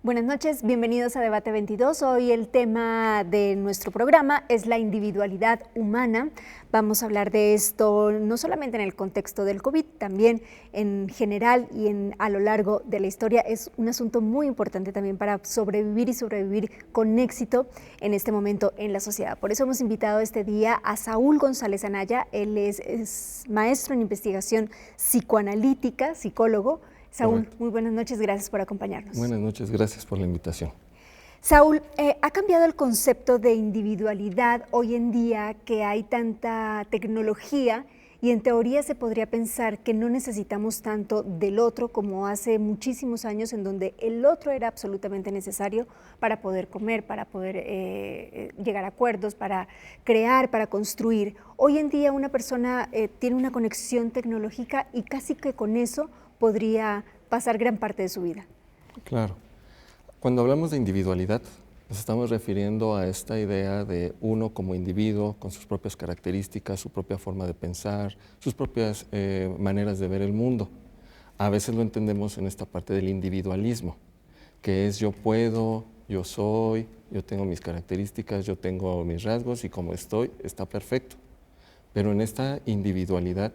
Buenas noches, bienvenidos a Debate 22. Hoy el tema de nuestro programa es la individualidad humana. Vamos a hablar de esto no solamente en el contexto del COVID, también en general y a lo largo de la historia. Es un asunto muy importante también para sobrevivir y sobrevivir con éxito en este momento en la sociedad. Por eso hemos invitado este día a Saúl González Anaya. Él es maestro en investigación psicoanalítica, psicólogo. Saúl, Correcto. muy buenas noches, gracias por acompañarnos. Buenas noches, gracias por la invitación. Saúl, ¿ha cambiado el concepto de individualidad hoy en día que hay tanta tecnología y en teoría se podría pensar que no necesitamos tanto del otro como hace muchísimos años en donde el otro era absolutamente necesario para poder comer, para poder llegar a acuerdos, para crear, para construir? Hoy en día una persona tiene una conexión tecnológica y casi que con eso podría pasar gran parte de su vida. Claro. Cuando hablamos de individualidad, nos estamos refiriendo a esta idea de uno como individuo, con sus propias características, su propia forma de pensar, sus propias maneras de ver el mundo. A veces lo entendemos en esta parte del individualismo, que es yo puedo, yo soy, yo tengo mis características, yo tengo mis rasgos y como estoy, está perfecto. Pero en esta individualidad,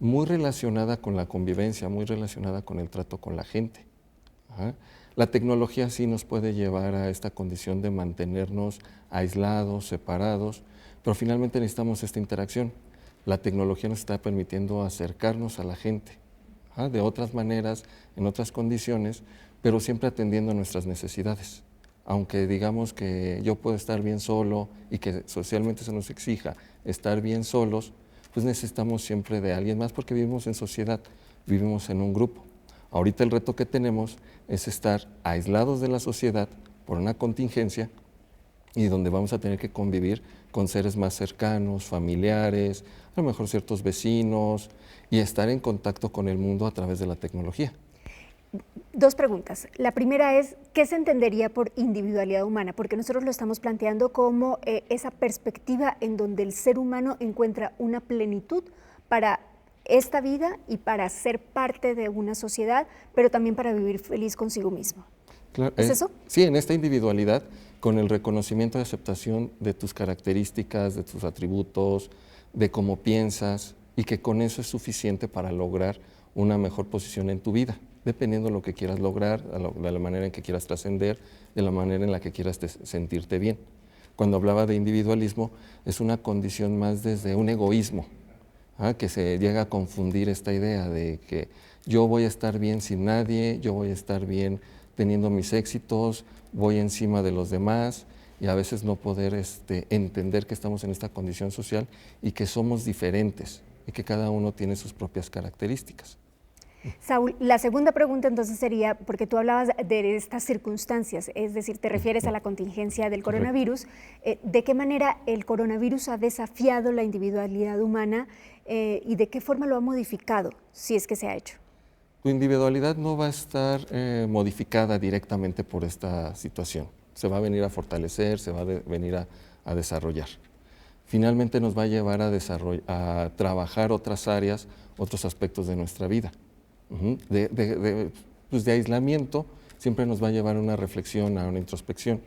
muy relacionada con la convivencia, muy relacionada con el trato con la gente. Ajá. La tecnología sí nos puede llevar a esta condición de mantenernos aislados, separados, pero finalmente necesitamos esta interacción. La tecnología nos está permitiendo acercarnos a la gente, de otras maneras, en otras condiciones, pero siempre atendiendo a nuestras necesidades. Aunque digamos que yo puedo estar bien solo y que socialmente se nos exija estar bien solos, pues necesitamos siempre de alguien más porque vivimos en sociedad, vivimos en un grupo. Ahorita el reto que tenemos es estar aislados de la sociedad por una contingencia y donde vamos a tener que convivir con seres más cercanos, familiares, a lo mejor ciertos vecinos y estar en contacto con el mundo a través de la tecnología. Dos preguntas. La primera es, ¿qué se entendería por individualidad humana? Porque nosotros lo estamos planteando como esa perspectiva en donde el ser humano encuentra una plenitud para esta vida y para ser parte de una sociedad, pero también para vivir feliz consigo mismo. Claro, ¿Es eso? Sí, en esta individualidad, con el reconocimiento y aceptación de tus características, de tus atributos, de cómo piensas, y que con eso es suficiente para lograr una mejor posición en tu vida, dependiendo de lo que quieras lograr, de la manera en que quieras trascender, de la manera en la que quieras sentirte bien. Cuando hablaba de individualismo, es una condición más desde un egoísmo, que se llega a confundir esta idea de que yo voy a estar bien sin nadie, yo voy a estar bien teniendo mis éxitos, voy encima de los demás y a veces no poder entender que estamos en esta condición social y que somos diferentes y que cada uno tiene sus propias características. Saúl, la segunda pregunta entonces sería, porque tú hablabas de estas circunstancias, es decir, te refieres a la contingencia del coronavirus, ¿de qué manera el coronavirus ha desafiado la individualidad humana y de qué forma lo ha modificado, si es que se ha hecho? Tu individualidad no va a estar modificada directamente por esta situación, se va a venir a fortalecer, se va a venir a desarrollar. Finalmente nos va a llevar a trabajar otras áreas, otros aspectos de nuestra vida. De aislamiento siempre nos va a llevar a una reflexión, a una introspección.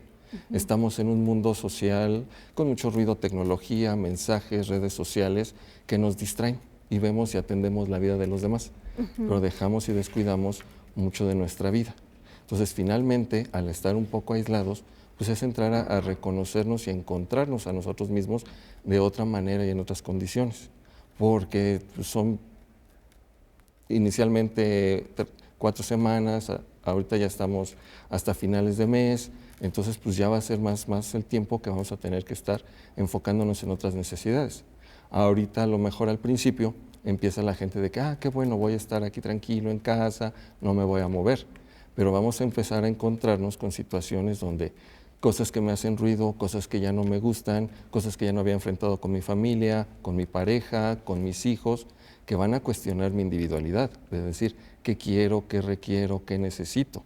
Estamos en un mundo social con mucho ruido, tecnología, mensajes, redes sociales que nos distraen y vemos y atendemos la vida de los demás, pero dejamos y descuidamos mucho de nuestra vida. Entonces, finalmente, al estar un poco aislados, pues es entrar a reconocernos y a encontrarnos a nosotros mismos de otra manera y en otras condiciones, porque son inicialmente 4 semanas, ahorita ya estamos hasta finales de mes, entonces pues ya va a ser más el tiempo que vamos a tener que estar enfocándonos en otras necesidades. Ahorita a lo mejor al principio empieza la gente de que, qué bueno, voy a estar aquí tranquilo en casa, no me voy a mover, pero vamos a empezar a encontrarnos con situaciones donde cosas que me hacen ruido, cosas que ya no me gustan, cosas que ya no había enfrentado con mi familia, con mi pareja, con mis hijos, que van a cuestionar mi individualidad, de decir qué quiero, qué requiero, qué necesito,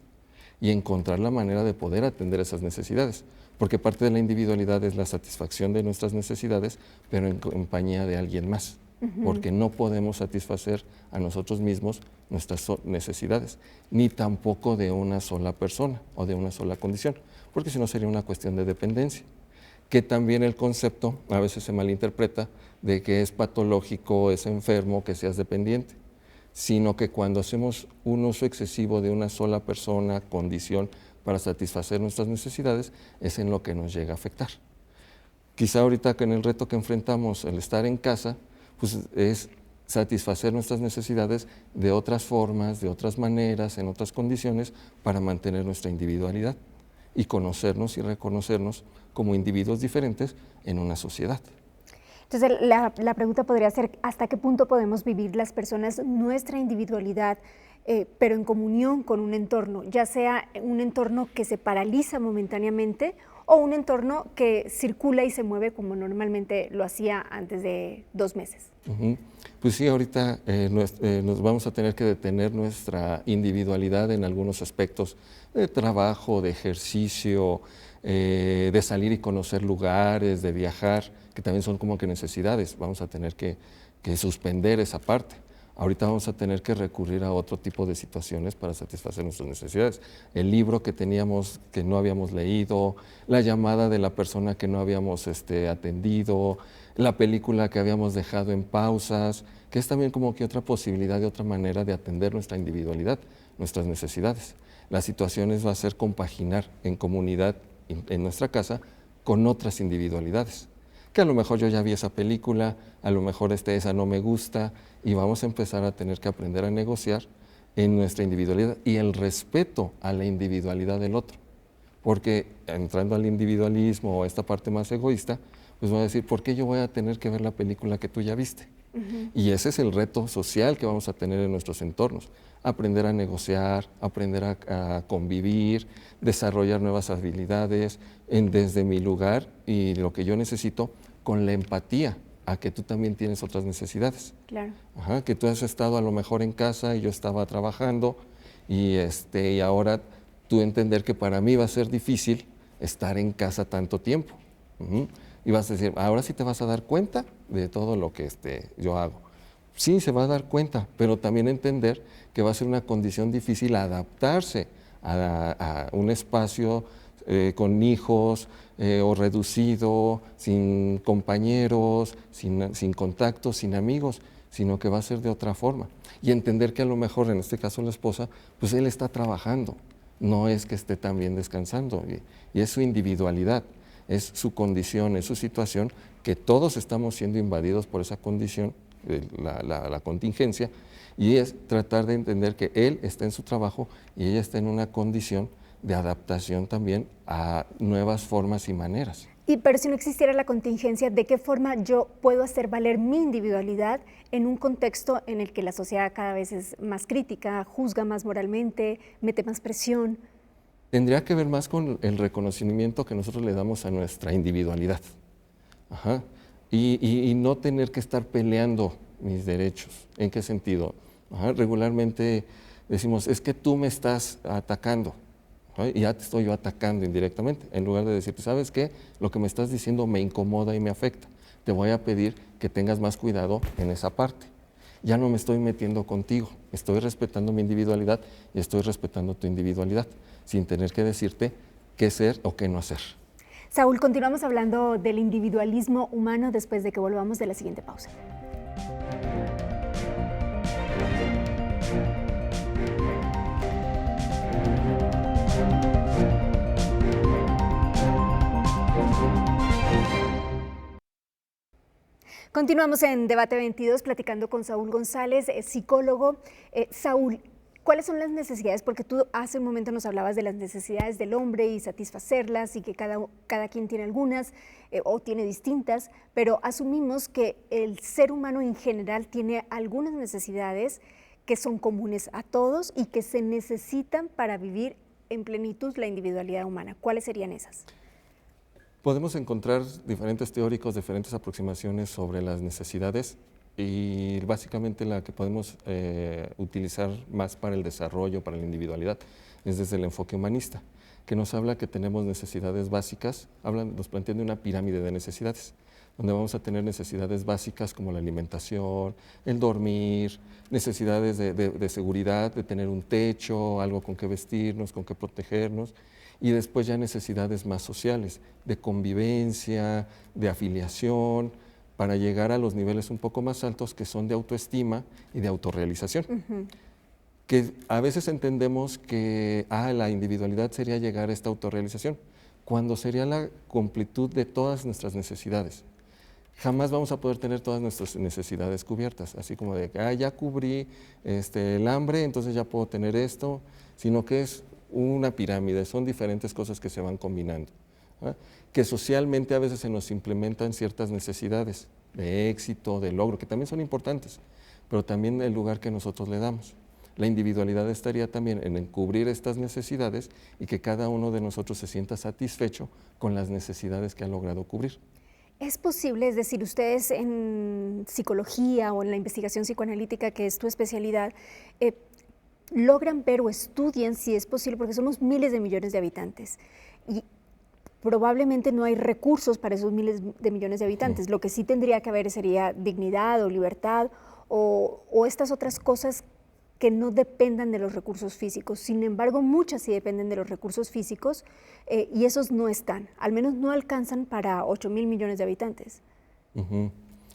y encontrar la manera de poder atender esas necesidades, porque parte de la individualidad es la satisfacción de nuestras necesidades, pero en compañía de alguien más, porque no podemos satisfacer a nosotros mismos nuestras necesidades, ni tampoco de una sola persona o de una sola condición, porque si no sería una cuestión de dependencia. Que también el concepto a veces se malinterpreta de que es patológico, es enfermo, que seas dependiente, sino que cuando hacemos un uso excesivo de una sola persona, condición, para satisfacer nuestras necesidades, es en lo que nos llega a afectar. Quizá ahorita que en el reto que enfrentamos, el estar en casa, pues es satisfacer nuestras necesidades de otras formas, de otras maneras, en otras condiciones, para mantener nuestra individualidad y conocernos y reconocernos como individuos diferentes en una sociedad. Entonces, la pregunta podría ser, ¿hasta qué punto podemos vivir las personas nuestra individualidad, pero en comunión con un entorno, ya sea un entorno que se paraliza momentáneamente o un entorno que circula y se mueve como normalmente lo hacía antes de 2 meses? Pues sí, ahorita nos vamos a tener que detener nuestra individualidad en algunos aspectos de trabajo, de ejercicio, de salir y conocer lugares, de viajar, que también son como que necesidades. Vamos a tener que suspender esa parte. Ahorita vamos a tener que recurrir a otro tipo de situaciones para satisfacer nuestras necesidades. El libro que teníamos, que no habíamos leído, la llamada de la persona que no habíamos atendido, la película que habíamos dejado en pausas, que es también como que otra posibilidad de otra manera de atender nuestra individualidad, nuestras necesidades. Las situaciones va a ser compaginar en comunidad, en nuestra casa, con otras individualidades. Que a lo mejor yo ya vi esa película, a lo mejor esa no me gusta, y vamos a empezar a tener que aprender a negociar en nuestra individualidad y el respeto a la individualidad del otro. Porque entrando al individualismo o a esta parte más egoísta, pues voy a decir, ¿por qué yo voy a tener que ver la película que tú ya viste? Y ese es el reto social que vamos a tener en nuestros entornos. Aprender a negociar, aprender a convivir, desarrollar nuevas habilidades desde mi lugar y lo que yo necesito con la empatía a que tú también tienes otras necesidades. Claro. Que tú has estado a lo mejor en casa y yo estaba trabajando y ahora tú entender que para mí va a ser difícil estar en casa tanto tiempo. Y vas a decir, ahora sí te vas a dar cuenta de todo lo que yo hago. Sí, se va a dar cuenta, pero también entender que va a ser una condición difícil adaptarse a un espacio con hijos o reducido, sin compañeros, sin contactos, sin amigos, sino que va a ser de otra forma. Y entender que a lo mejor, en este caso la esposa, pues él está trabajando, no es que esté también descansando, y es su individualidad, es su condición, es su situación, que todos estamos siendo invadidos por esa condición, la contingencia, y es tratar de entender que él está en su trabajo y ella está en una condición de adaptación también a nuevas formas y maneras. Pero si no existiera la contingencia, ¿de qué forma yo puedo hacer valer mi individualidad en un contexto en el que la sociedad cada vez es más crítica, juzga más moralmente, mete más presión? Tendría que ver más con el reconocimiento que nosotros le damos a nuestra individualidad. Y no tener que estar peleando mis derechos. ¿En qué sentido? Regularmente decimos, es que tú me estás atacando. Y ya te estoy yo atacando indirectamente, en lugar de decirte, ¿sabes qué? Lo que me estás diciendo me incomoda y me afecta. Te voy a pedir que tengas más cuidado en esa parte. Ya no me estoy metiendo contigo, estoy respetando mi individualidad y estoy respetando tu individualidad, sin tener que decirte qué ser o qué no hacer. Saúl, continuamos hablando del individualismo humano después de que volvamos de la siguiente pausa. Continuamos en Debate 22 platicando con Saúl González, psicólogo. Saúl, ¿cuáles son las necesidades? Porque tú hace un momento nos hablabas de las necesidades del hombre y satisfacerlas y que cada quien tiene algunas o tiene distintas, pero asumimos que el ser humano en general tiene algunas necesidades que son comunes a todos y que se necesitan para vivir en plenitud la individualidad humana. ¿Cuáles serían esas? Podemos encontrar diferentes teóricos, diferentes aproximaciones sobre las necesidades y básicamente la que podemos utilizar más para el desarrollo, para la individualidad, es desde el enfoque humanista, que nos habla que tenemos necesidades básicas, nos plantean de una pirámide de necesidades. donde vamos a tener necesidades básicas como la alimentación, el dormir, necesidades de seguridad, de tener un techo, algo con que vestirnos, con que protegernos, y después ya necesidades más sociales, de convivencia, de afiliación, para llegar a los niveles un poco más altos que son de autoestima y de autorrealización. Que a veces entendemos que la individualidad sería llegar a esta autorrealización, cuando sería la completud de todas nuestras necesidades. Jamás vamos a poder tener todas nuestras necesidades cubiertas, así como de que ya cubrí el hambre, entonces ya puedo tener esto, sino que es una pirámide, son diferentes cosas que se van combinando, ¿verdad? Que socialmente a veces se nos implementan ciertas necesidades de éxito, de logro, que también son importantes, pero también el lugar que nosotros le damos. La individualidad estaría también en cubrir estas necesidades y que cada uno de nosotros se sienta satisfecho con las necesidades que ha logrado cubrir. ¿Es posible, es decir, ustedes en psicología o en la investigación psicoanalítica, que es tu especialidad, logran ver o estudian si es posible, porque somos miles de millones de habitantes y probablemente no hay recursos para esos miles de millones de habitantes? Lo que sí tendría que haber sería dignidad o libertad o estas otras cosas que no dependan de los recursos físicos. Sin embargo, muchas sí dependen de los recursos físicos y esos no están, al menos no alcanzan para 8.000 millones de habitantes.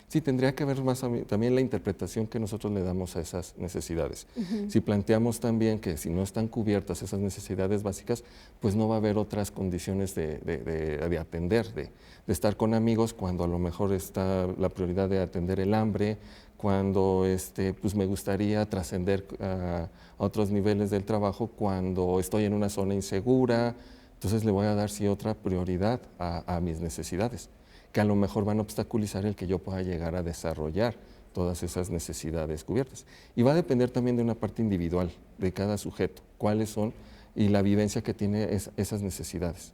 Sí, tendría que ver más también la interpretación que nosotros le damos a esas necesidades. Si planteamos también que si no están cubiertas esas necesidades básicas, pues no va a haber otras condiciones de atender, de estar con amigos cuando a lo mejor está la prioridad de atender el hambre, cuando pues me gustaría trascender a otros niveles del trabajo, cuando estoy en una zona insegura, entonces le voy a dar sí otra prioridad a mis necesidades, que a lo mejor van a obstaculizar el que yo pueda llegar a desarrollar todas esas necesidades cubiertas. Y va a depender también de una parte individual de cada sujeto, cuáles son y la vivencia que tiene esas necesidades.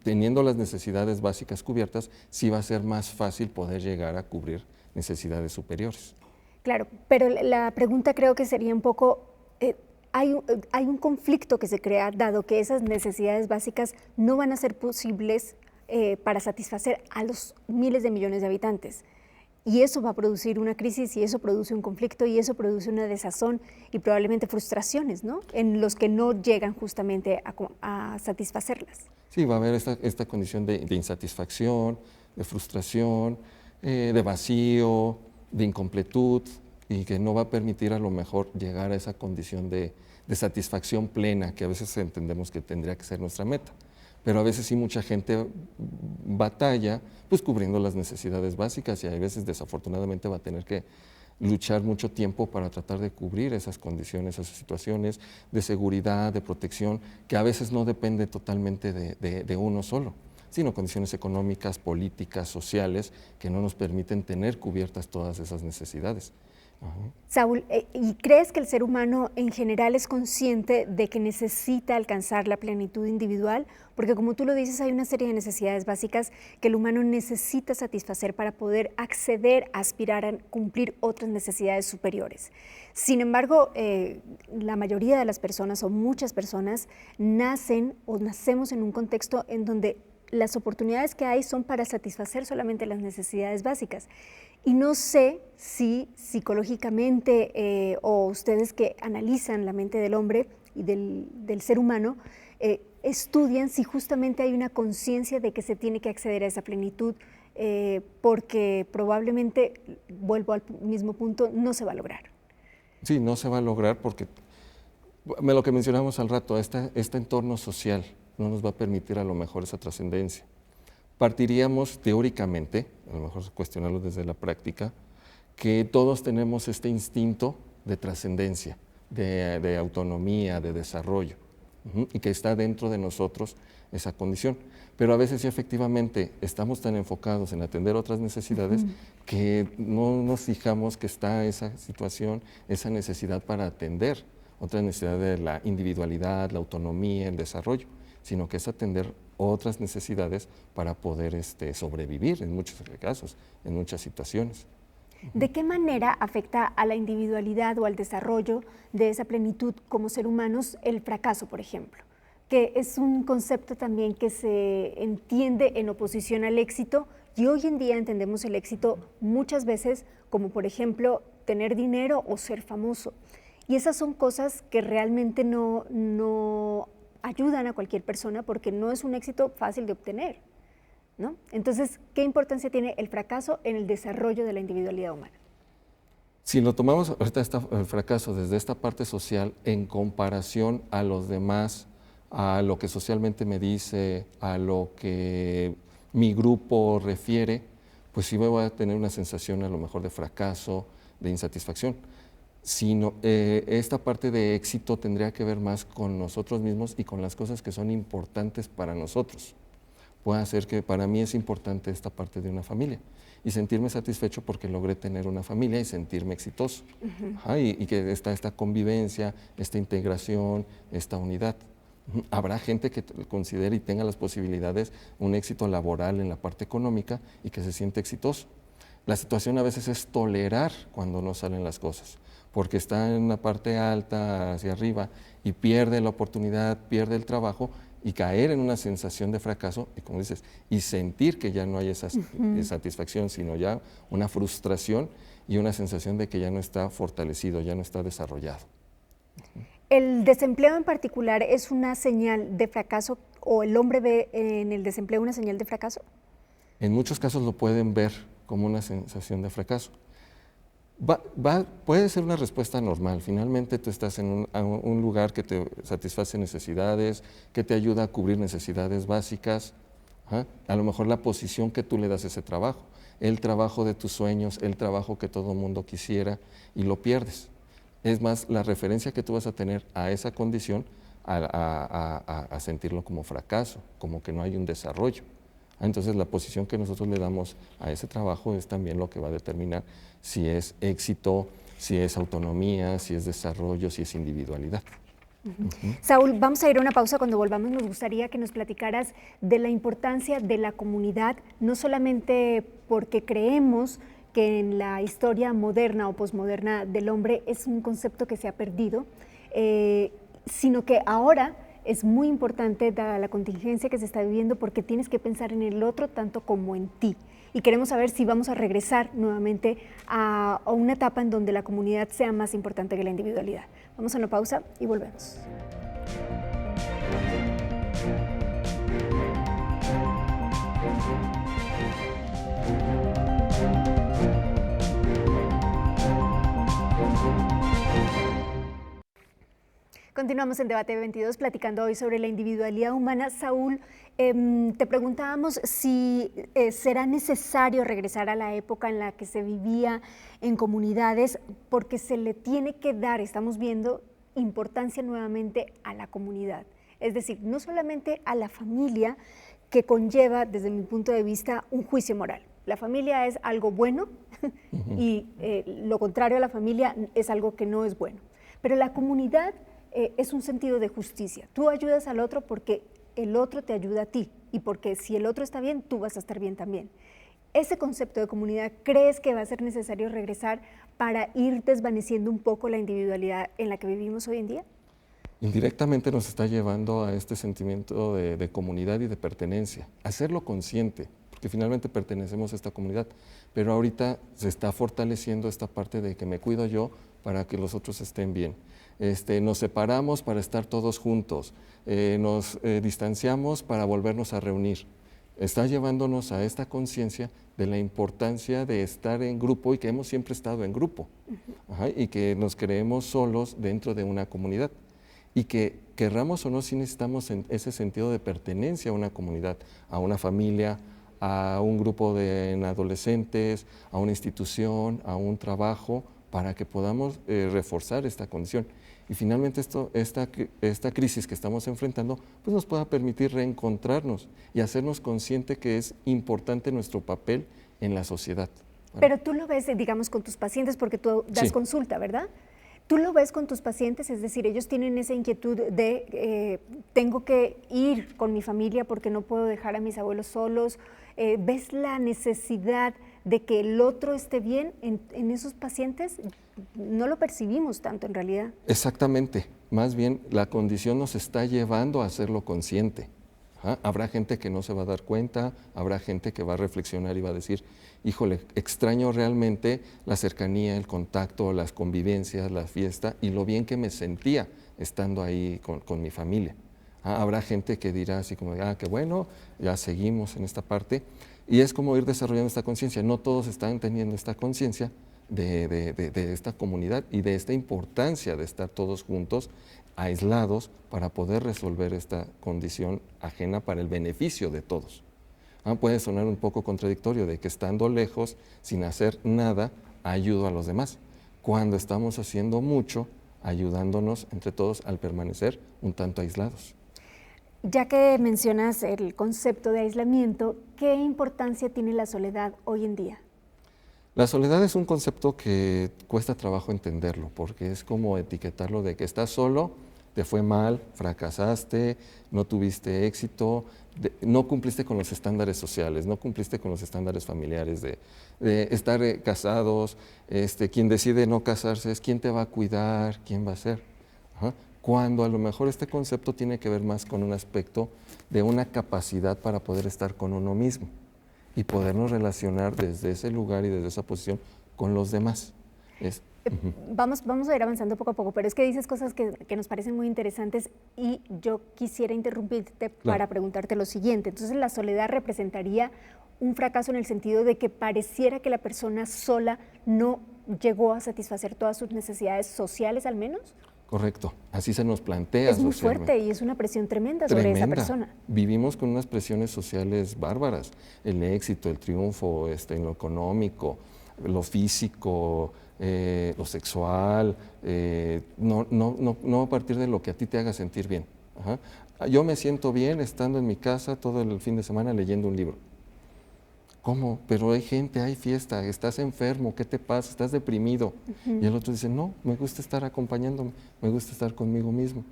Teniendo las necesidades básicas cubiertas, sí va a ser más fácil poder llegar a cubrir necesidades superiores. Claro, pero la pregunta creo que sería un poco, hay un conflicto que se crea dado que esas necesidades básicas no van a ser posibles para satisfacer a los miles de millones de habitantes. Y eso va a producir una crisis y eso produce un conflicto y eso produce una desazón y probablemente frustraciones, ¿no? En los que no llegan justamente a satisfacerlas. Sí, va a haber esta condición de insatisfacción, de frustración, de vacío, de incompletud, y que no va a permitir a lo mejor llegar a esa condición de satisfacción plena que a veces entendemos que tendría que ser nuestra meta. Pero a veces sí mucha gente batalla pues cubriendo las necesidades básicas y a veces desafortunadamente va a tener que luchar mucho tiempo para tratar de cubrir esas condiciones, esas situaciones de seguridad, de protección, que a veces no depende totalmente de uno solo, sino condiciones económicas, políticas, sociales, que no nos permiten tener cubiertas todas esas necesidades. Saúl, ¿y crees que el ser humano en general es consciente de que necesita alcanzar la plenitud individual? Porque como tú lo dices, hay una serie de necesidades básicas que el humano necesita satisfacer para poder acceder, aspirar a cumplir otras necesidades superiores. Sin embargo, la mayoría de las personas o muchas personas nacen o nacemos en un contexto en donde las oportunidades que hay son para satisfacer solamente las necesidades básicas. Y no sé si psicológicamente o ustedes que analizan la mente del hombre y del ser humano, estudian si justamente hay una conciencia de que se tiene que acceder a esa plenitud, porque probablemente, vuelvo al mismo punto, no se va a lograr. Sí, no se va a lograr porque lo que mencionamos al rato, este entorno social no nos va a permitir a lo mejor esa trascendencia. Partiríamos teóricamente, a lo mejor cuestionarlo desde la práctica, que todos tenemos este instinto de trascendencia, de autonomía, de desarrollo, y que está dentro de nosotros esa condición. Pero a veces sí, efectivamente, estamos tan enfocados en atender otras necesidades que no nos fijamos que está esa situación, esa necesidad para atender otra necesidad de la individualidad, la autonomía, el desarrollo, sino que es atender otras necesidades para poder sobrevivir en muchos casos, en muchas situaciones. ¿De qué manera afecta a la individualidad o al desarrollo de esa plenitud como ser humanos el fracaso, por ejemplo? Que es un concepto también que se entiende en oposición al éxito Y hoy en día entendemos el éxito muchas veces como, por ejemplo, tener dinero o ser famoso. Y esas son cosas que realmente no ayudan a cualquier persona porque no es un éxito fácil de obtener, ¿no? Entonces, ¿qué importancia tiene el fracaso en el desarrollo de la individualidad humana? Si lo tomamos ahorita el fracaso desde esta parte social en comparación a los demás, a lo que socialmente me dice, a lo que mi grupo refiere, pues sí me voy a tener una sensación a lo mejor de fracaso, de insatisfacción. Sino, esta parte de éxito tendría que ver más con nosotros mismos y con las cosas que son importantes para nosotros. Puede ser que para mí es importante esta parte de una familia y sentirme satisfecho porque logré tener una familia y sentirme exitoso. Ajá, y que está esta convivencia, esta integración, esta unidad. Habrá gente que considere y tenga las posibilidades, un éxito laboral en la parte económica y que se siente exitoso. La situación a veces es tolerar cuando no salen las cosas, porque está en una parte alta hacia arriba y pierde la oportunidad, pierde el trabajo y caer en una sensación de fracaso, y como dices, y sentir que ya no hay esa satisfacción, sino ya una frustración y una sensación de que ya no está fortalecido, ya no está desarrollado. ¿El desempleo en particular es una señal de fracaso o el hombre ve en el desempleo una señal de fracaso? En muchos casos lo pueden ver como una sensación de fracaso. Puede ser una respuesta normal. Finalmente tú estás en un lugar que te satisface necesidades, que te ayuda a cubrir necesidades básicas. A lo mejor la posición que tú le das a ese trabajo, el trabajo de tus sueños, el trabajo que todo mundo quisiera y lo pierdes. Es más, la referencia que tú vas a tener a esa condición a sentirlo como fracaso, como que no hay un desarrollo. Entonces la posición que nosotros le damos a ese trabajo es también lo que va a determinar si es éxito, si es autonomía, si es desarrollo, si es individualidad. Saúl, vamos a ir a una pausa. Cuando volvamos nos gustaría que nos platicaras de la importancia de la comunidad, no solamente porque creemos que en la historia moderna o posmoderna del hombre es un concepto que se ha perdido, sino que ahora es muy importante dada la contingencia que se está viviendo porque tienes que pensar en el otro tanto como en ti. Y queremos saber si vamos a regresar nuevamente a una etapa en donde la comunidad sea más importante que la individualidad. Vamos a una pausa y volvemos. Continuamos en Debate 22 platicando hoy sobre la individualidad humana. Saúl, te preguntábamos si será necesario regresar a la época en la que se vivía en comunidades porque se le tiene que dar, estamos viendo, importancia nuevamente a la comunidad. Es decir, no solamente a la familia que conlleva, desde mi punto de vista, un juicio moral. La familia es algo bueno y lo contrario a la familia es algo que no es bueno. Pero la comunidad es un sentido de justicia. Tú ayudas al otro porque el otro te ayuda a ti y porque si el otro está bien, tú vas a estar bien también. Ese concepto de comunidad, ¿crees que va a ser necesario regresar para ir desvaneciendo un poco la individualidad en la que vivimos hoy en día? Indirectamente nos está llevando a este sentimiento de comunidad y de pertenencia, hacerlo consciente, porque finalmente pertenecemos a esta comunidad, pero ahorita se está fortaleciendo esta parte de que me cuido yo para que los otros estén bien. Nos separamos para estar todos juntos, nos distanciamos para volvernos a reunir. Está llevándonos a esta conciencia de la importancia de estar en grupo y que hemos siempre estado en grupo. Y que nos creemos solos dentro de una comunidad y que querramos o no, sí necesitamos ese sentido de pertenencia a una comunidad, a una familia, a un grupo de adolescentes, a una institución, a un trabajo, para que podamos reforzar esta condición. Y finalmente esta crisis que estamos enfrentando pues nos pueda permitir reencontrarnos y hacernos consciente que es importante nuestro papel en la sociedad. Pero tú lo ves, digamos, con tus pacientes, porque tú das consulta, ¿verdad? ¿Tú lo ves con tus pacientes? Es decir, ellos tienen esa inquietud de tengo que ir con mi familia porque no puedo dejar a mis abuelos solos. ¿Ves la necesidad de que el otro esté bien en esos pacientes? No lo percibimos tanto en realidad. Exactamente. Más bien, la condición nos está llevando a hacerlo consciente. Ajá. Habrá gente que no se va a dar cuenta, habrá gente que va a reflexionar y va a decir, híjole, extraño realmente la cercanía, el contacto, las convivencias, la fiesta y lo bien que me sentía estando ahí con mi familia. Habrá gente que dirá así como, qué bueno, ya seguimos en esta parte. Y es como ir desarrollando esta conciencia. No todos están teniendo esta conciencia de esta comunidad y de esta importancia de estar todos juntos, aislados, para poder resolver esta condición ajena para el beneficio de todos. Puede sonar un poco contradictorio de que estando lejos, sin hacer nada, ayudo a los demás, cuando estamos haciendo mucho, ayudándonos entre todos al permanecer un tanto aislados. Ya que mencionas el concepto de aislamiento, ¿qué importancia tiene la soledad hoy en día? La soledad es un concepto que cuesta trabajo entenderlo, porque es como etiquetarlo de que estás solo, te fue mal, fracasaste, no tuviste éxito, no cumpliste con los estándares sociales, no cumpliste con los estándares familiares de estar casados, quien decide no casarse es quién te va a cuidar, quién va a ser. Ajá. Cuando a lo mejor este concepto tiene que ver más con un aspecto de una capacidad para poder estar con uno mismo y podernos relacionar desde ese lugar y desde esa posición con los demás. Vamos a ir avanzando poco a poco, pero es que dices cosas que nos parecen muy interesantes y yo quisiera interrumpirte para preguntarte lo siguiente. Entonces, ¿la soledad representaría un fracaso en el sentido de que pareciera que la persona sola no llegó a satisfacer todas sus necesidades sociales al menos? Correcto, así se nos plantea. Es muy fuerte y es una presión tremenda sobre esa persona. Vivimos con unas presiones sociales bárbaras, el éxito, el triunfo, en lo económico, lo físico, lo sexual, no a partir de lo que a ti te haga sentir bien. Ajá. Yo me siento bien estando en mi casa todo el fin de semana leyendo un libro. ¿Cómo? Pero hay gente, hay fiesta, estás enfermo, ¿qué te pasa? ¿Estás deprimido? Y el otro dice, no, me gusta estar acompañándome, me gusta estar conmigo mismo.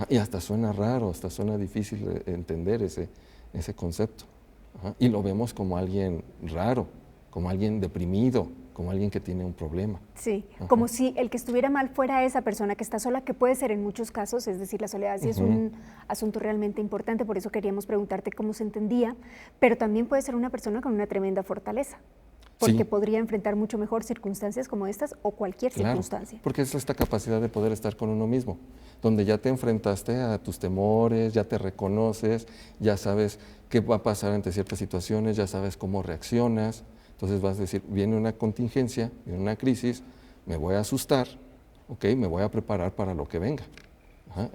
Y hasta suena raro, hasta suena difícil de entender ese concepto. Y lo vemos como alguien raro, como alguien deprimido, como alguien que tiene un problema. Sí, como si el que estuviera mal fuera esa persona que está sola, que puede ser en muchos casos, es decir, la soledad sí es un asunto realmente importante, por eso queríamos preguntarte cómo se entendía, pero también puede ser una persona con una tremenda fortaleza, porque podría enfrentar mucho mejor circunstancias como estas o cualquier circunstancia. Porque es esta capacidad de poder estar con uno mismo, donde ya te enfrentaste a tus temores, ya te reconoces, ya sabes qué va a pasar ante ciertas situaciones, ya sabes cómo reaccionas. Entonces vas a decir, viene una contingencia, viene una crisis, me voy a asustar, me voy a preparar para lo que venga,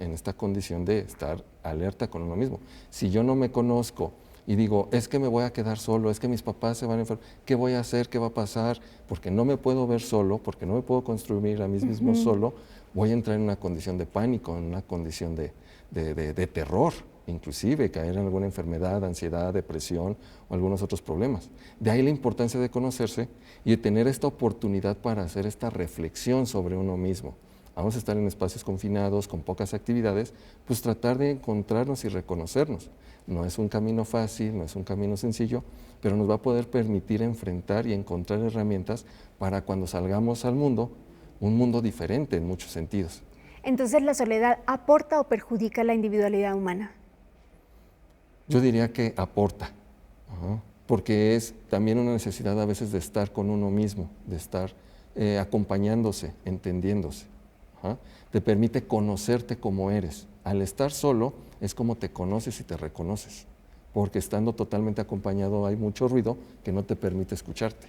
en esta condición de estar alerta con uno mismo. Si yo no me conozco y digo, es que me voy a quedar solo, es que mis papás se van a enfermar, ¿qué voy a hacer? ¿Qué va a pasar? Porque no me puedo ver solo, porque no me puedo construir a mí mismo solo, voy a entrar en una condición de pánico, en una condición de terror, inclusive caer en alguna enfermedad, ansiedad, depresión o algunos otros problemas. De ahí la importancia de conocerse y de tener esta oportunidad para hacer esta reflexión sobre uno mismo. Vamos a estar en espacios confinados, con pocas actividades, pues tratar de encontrarnos y reconocernos. No es un camino fácil, no es un camino sencillo, pero nos va a poder permitir enfrentar y encontrar herramientas para cuando salgamos al mundo, un mundo diferente en muchos sentidos. Entonces, ¿la soledad aporta o perjudica la individualidad humana? Yo diría que aporta, porque es también una necesidad a veces de estar con uno mismo, de estar acompañándose, entendiéndose. Te permite conocerte como eres. Al estar solo es como te conoces y te reconoces, porque estando totalmente acompañado hay mucho ruido que no te permite escucharte.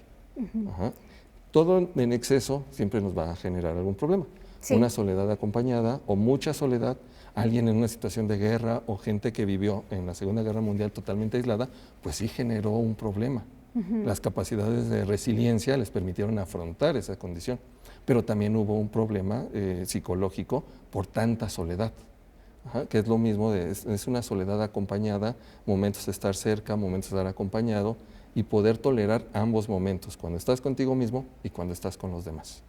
Todo en exceso siempre nos va a generar algún problema. Una soledad acompañada o mucha soledad, alguien en una situación de guerra o gente que vivió en la Segunda Guerra Mundial totalmente aislada, pues sí generó un problema. Las capacidades de resiliencia les permitieron afrontar esa condición, pero también hubo un problema psicológico por tanta soledad, que es lo mismo, es una soledad acompañada, momentos de estar cerca, momentos de estar acompañado y poder tolerar ambos momentos, cuando estás contigo mismo y cuando estás con los demás.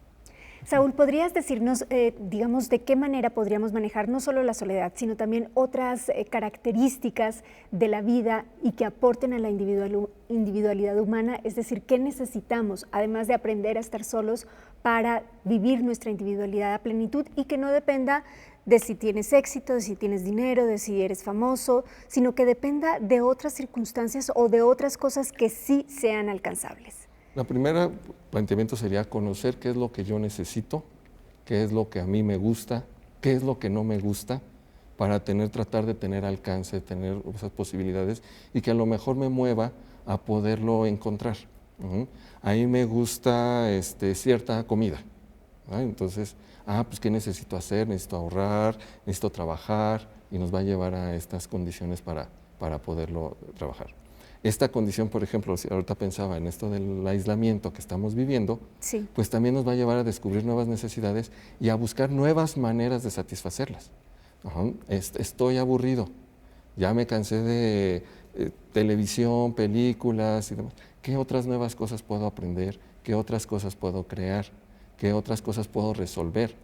Saúl, ¿podrías decirnos, digamos, de qué manera podríamos manejar no solo la soledad, sino también otras características de la vida y que aporten a la individualidad humana? Es decir, ¿qué necesitamos, además de aprender a estar solos, para vivir nuestra individualidad a plenitud y que no dependa de si tienes éxito, de si tienes dinero, de si eres famoso, sino que dependa de otras circunstancias o de otras cosas que sí sean alcanzables. La primera planteamiento sería conocer qué es lo que yo necesito, qué es lo que a mí me gusta, qué es lo que no me gusta, para tratar de tener alcance, tener esas posibilidades y que a lo mejor me mueva a poderlo encontrar. A mí me gusta cierta comida, ¿no? Entonces, pues ¿qué necesito hacer? Necesito ahorrar, necesito trabajar y nos va a llevar a estas condiciones para poderlo trabajar. Esta condición, por ejemplo, si ahorita pensaba en esto del aislamiento que estamos viviendo, sí, pues también nos va a llevar a descubrir nuevas necesidades y a buscar nuevas maneras de satisfacerlas. Estoy aburrido, ya me cansé de televisión, películas y demás. ¿Qué otras nuevas cosas puedo aprender? ¿Qué otras cosas puedo crear? ¿Qué otras cosas puedo resolver?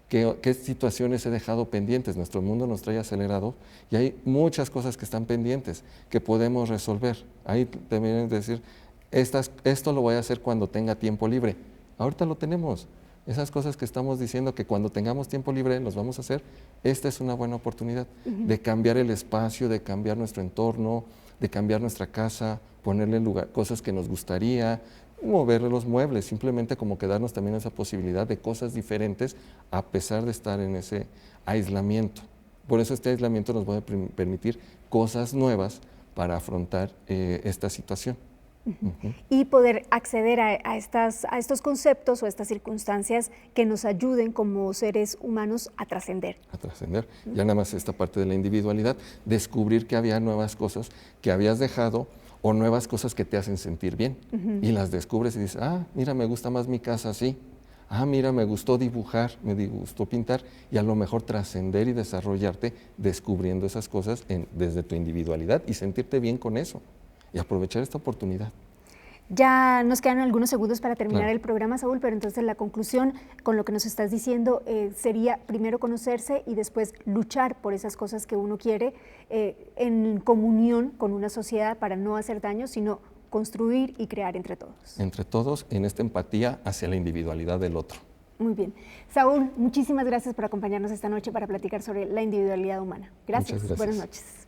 ¿Qué situaciones he dejado pendientes? Nuestro mundo nos trae acelerado y hay muchas cosas que están pendientes que podemos resolver. Ahí también es decir, esto lo voy a hacer cuando tenga tiempo libre. Ahorita lo tenemos. Esas cosas que estamos diciendo que cuando tengamos tiempo libre los vamos a hacer, esta es una buena oportunidad de cambiar el espacio, de cambiar nuestro entorno, de cambiar nuestra casa, ponerle cosas que nos gustaría, mover los muebles, simplemente como que darnos también esa posibilidad de cosas diferentes a pesar de estar en ese aislamiento. Por eso este aislamiento nos va a permitir cosas nuevas para afrontar esta situación. Y poder acceder a estos conceptos o a estas circunstancias que nos ayuden como seres humanos a trascender. A trascender. Ya nada más esta parte de la individualidad, descubrir que había nuevas cosas que habías dejado o nuevas cosas que te hacen sentir bien. Y las descubres y dices, mira, me gusta más mi casa así. Mira, me gustó dibujar, me gustó pintar, y a lo mejor trascender y desarrollarte descubriendo esas cosas desde tu individualidad y sentirte bien con eso y aprovechar esta oportunidad. Ya nos quedan algunos segundos para terminar Claro. el programa, Saúl, pero entonces la conclusión con lo que nos estás diciendo sería primero conocerse y después luchar por esas cosas que uno quiere en comunión con una sociedad para no hacer daño, sino construir y crear entre todos. Entre todos, en esta empatía hacia la individualidad del otro. Muy bien. Saúl, muchísimas gracias por acompañarnos esta noche para platicar sobre la individualidad humana. Gracias. Muchas gracias. Buenas noches.